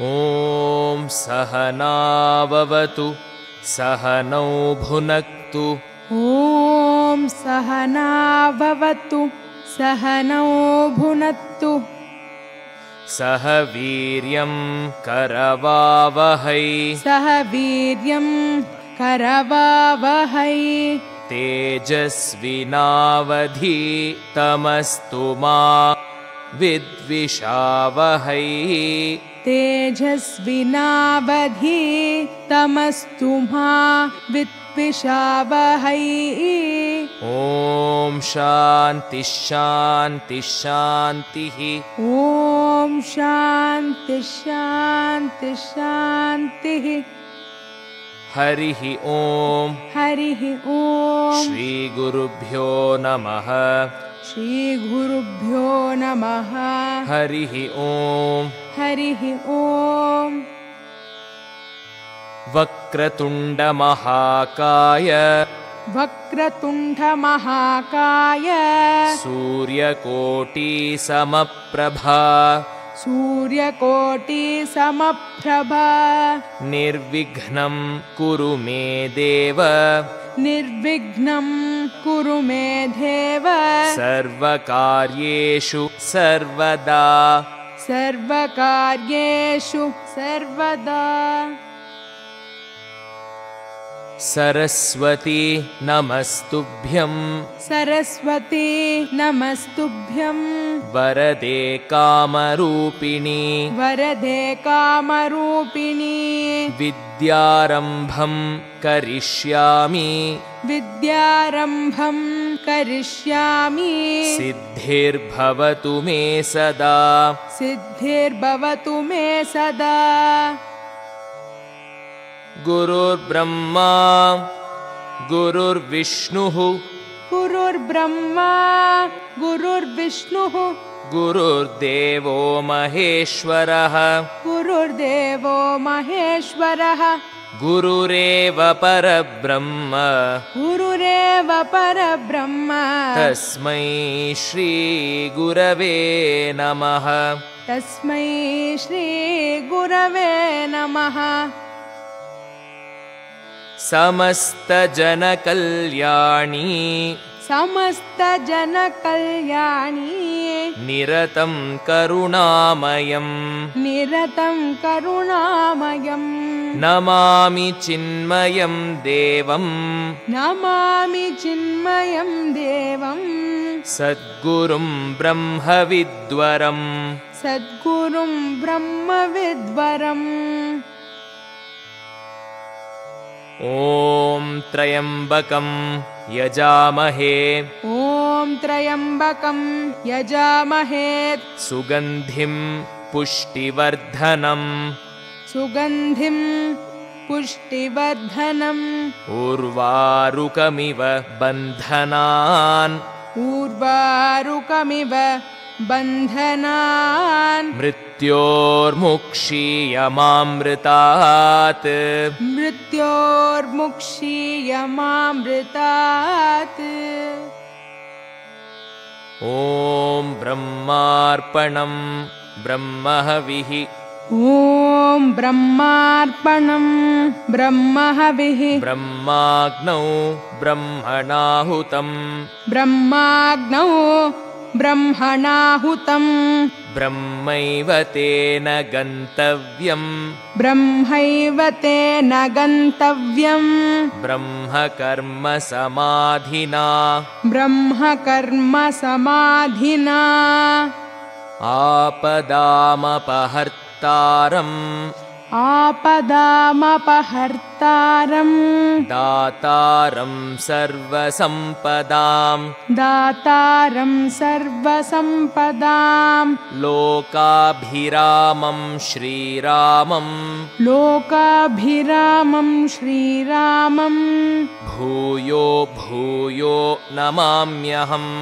ॐ सहनाववतु सहनौ भुनक्तु ॐ सहनाववतु सहनौ भुनक्तु सह वीर्यं करवावहै सह वीर्यं करवावहै तेजस्विनावधीतमस्तु मा विद्विषावहै तेजस्विनावधीतमस्तु मा विद्विषावहै ॐ शान्ति शान्ति शान्तिः ॐ शान्ति शान्ति शान्तिः हरिः ॐ हरिः ॐ श्रीगुरुभ्यो नमः श्रीगुरुभ्यो नमः हरिः ॐ हरिः ॐ वक्रतुण्डमहाकाय वक्रतुण्डमहाकाय सूर्यकोटिसमप्रभा सूर्यकोटिसमप्रभा निर्विघ्नं कुरु मे देव निर्विघ्नं कुरु मे देव सर्वकार्येषु सर्वदा सर्वकार्येषु सर्वदा सरस्वती नमस्तुभ्यं सरस्वती नमस्तुभ्यं वरदे कामरूपिणी वरदे कामरूपिणी विद्यारम्भं करिष्यामि विद्यारम्भं करिष्यामि सिद्धिर्भवतु मे सदा सिद्धिर्भवतु मे सदा गुरुर्ब्रह्मा गुरुर्विष्णुः गुरुर्ब्रह्मा गुरुर्विष्णुः गुरुर्देवो महेश्वरः गुरुर्देवो महेश्वरः गुरुरेव परब्रह्म गुरुरेव परब्रह्म तस्मै श्रीगुरवे नमः तस्मै श्रीगुरवे नमः समस्तजनकल्याणी समस्तजनकल्याणी निरतं करुणामयं निरतं करुणामयं नमामि चिन्मयं देवं नमामि चिन्मयं देवं सद्गुरुं ब्रह्मविद्वरं सद्गुरुं ब्रह्मविद्वरम् ॐ त्र्यम्बकं यजामहे ॐ त्र्यम्बकं यजामहे सुगन्धिं पुष्टिवर्धनम् सुगन्धिं पुष्टिवर्धनम् उर्वारुकमिव बन्धनान् उर्वारुकमिव बन्धनान् मृत्योर्मुक्षीयमामृतात् मृत्योर्मुक्षीयमामृतात् ॐ ब्रह्मार्पणं ब्रह्महविः ॐ ब्रह्मार्पणं ब्रह्महविः ब्रह्माग्नौ ब्रह्मणाहुतं ब्रह्माग्नौ ब्रह्मणाहुतं ब्रह्मैव तेन गन्तव्यं ब्रह्मैव तेन गन्तव्यं ब्रह्मकर्म समाधिना ब्रह्मकर्म समाधिना आपदामपहर्तारम् आपदामपहर्तारं दातारं सर्वसम्पदां दातारं सर्वसम्पदां लोकाभिरामं श्रीरामं लोकाभिरामं श्रीरामं भूयो भूयो नमाम्यहम्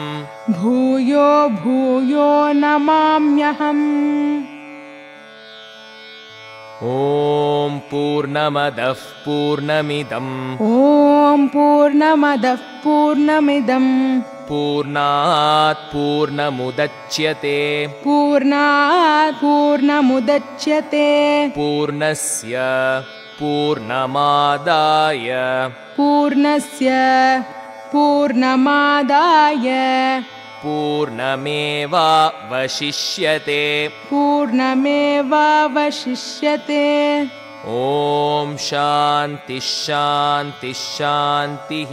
भूयो भूयो नमाम्यहम् ॐ पूर्णमदः पूर्णमिदम् ॐ पूर्णमदः पूर्णमिदं पूर्णात् पूर्णमुदच्यते पूर्णात् पूर्णमुदच्यते पूर्णस्य पूर्णमादाय पूर्णस्य पूर्णमादाय पूर्णमेवावशिष्यते पूर्णमेवावशिष्यते ॐ शान्तिः शान्तिः शान्तिः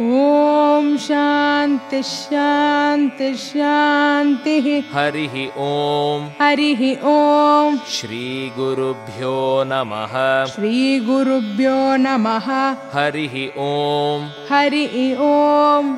ॐ शान्तिः शान्तिः शान्तिः हरिः ॐ हरिः ॐ श्रीगुरुभ्यो नमः श्रीगुरुभ्यो नमः हरिः ॐ हरिः ॐ